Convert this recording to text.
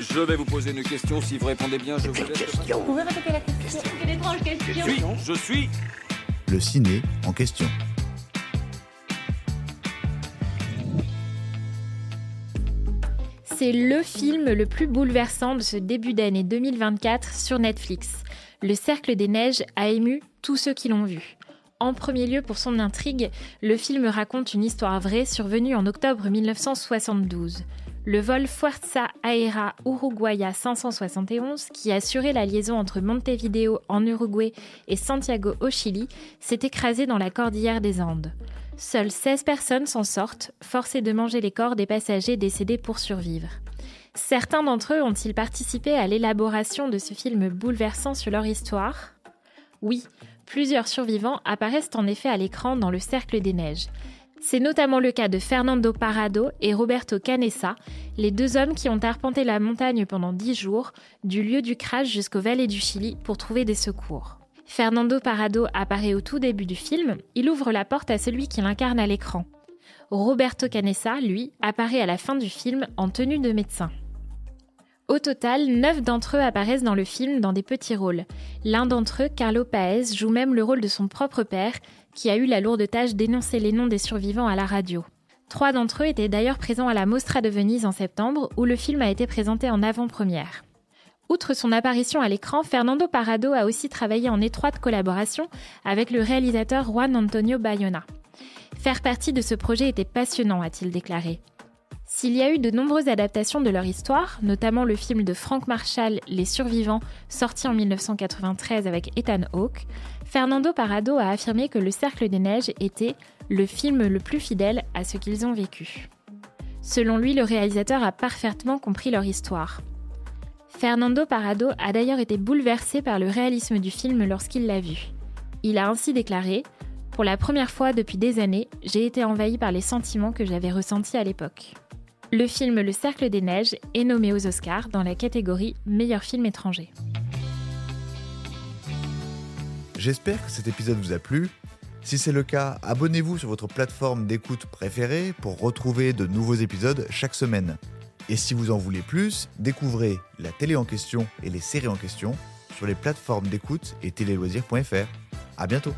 Je vais vous poser une question. Si vous répondez bien, je vous laisse. Vous pouvez répéter la question? Quelle étrange question. Je suis. Le ciné en question. C'est le film le plus bouleversant de ce début d'année 2024 sur Netflix. Le Cercle des Neiges a ému tous ceux qui l'ont vu. En premier lieu pour son intrigue, le film raconte une histoire vraie survenue en octobre 1972. Le vol Fuerza Aérea Uruguaya 571, qui assurait la liaison entre Montevideo en Uruguay et Santiago au Chili, s'est écrasé dans la cordillère des Andes. Seules 16 personnes s'en sortent, forcées de manger les corps des passagers décédés pour survivre. Certains d'entre eux ont-ils participé à l'élaboration de ce film bouleversant sur leur histoire ? Oui, plusieurs survivants apparaissent en effet à l'écran dans Le Cercle des Neiges. C'est notamment le cas de Fernando Parrado et Roberto Canessa, les deux hommes qui ont arpenté la montagne pendant 10 jours, du lieu du crash jusqu'aux vallées du Chili pour trouver des secours. Fernando Parrado apparaît au tout début du film, il ouvre la porte à celui qui l'incarne à l'écran. Roberto Canessa, lui, apparaît à la fin du film en tenue de médecin. Au total, 9 d'entre eux apparaissent dans le film dans des petits rôles. L'un d'entre eux, Carlo Paez, joue même le rôle de son propre père, qui a eu la lourde tâche d'énoncer les noms des survivants à la radio. 3 d'entre eux étaient d'ailleurs présents à la Mostra de Venise en septembre, où le film a été présenté en avant-première. Outre son apparition à l'écran, Fernando Parrado a aussi travaillé en étroite collaboration avec le réalisateur Juan Antonio Bayona. Faire partie de ce projet était passionnant, a-t-il déclaré. S'il y a eu de nombreuses adaptations de leur histoire, notamment le film de Frank Marshall, Les Survivants, sorti en 1993 avec Ethan Hawke, Fernando Parrado a affirmé que Le Cercle des Neiges était le film le plus fidèle à ce qu'ils ont vécu. Selon lui, le réalisateur a parfaitement compris leur histoire. Fernando Parrado a d'ailleurs été bouleversé par le réalisme du film lorsqu'il l'a vu. Il a ainsi déclaré « Pour la première fois depuis des années, j'ai été envahi par les sentiments que j'avais ressentis à l'époque ». Le film Le Cercle des Neiges est nommé aux Oscars dans la catégorie Meilleur film étranger. J'espère que cet épisode vous a plu. Si c'est le cas, abonnez-vous sur votre plateforme d'écoute préférée pour retrouver de nouveaux épisodes chaque semaine. Et si vous en voulez plus, découvrez la télé en question et les séries en question sur les plateformes d'écoute et téléloisirs.fr. À bientôt.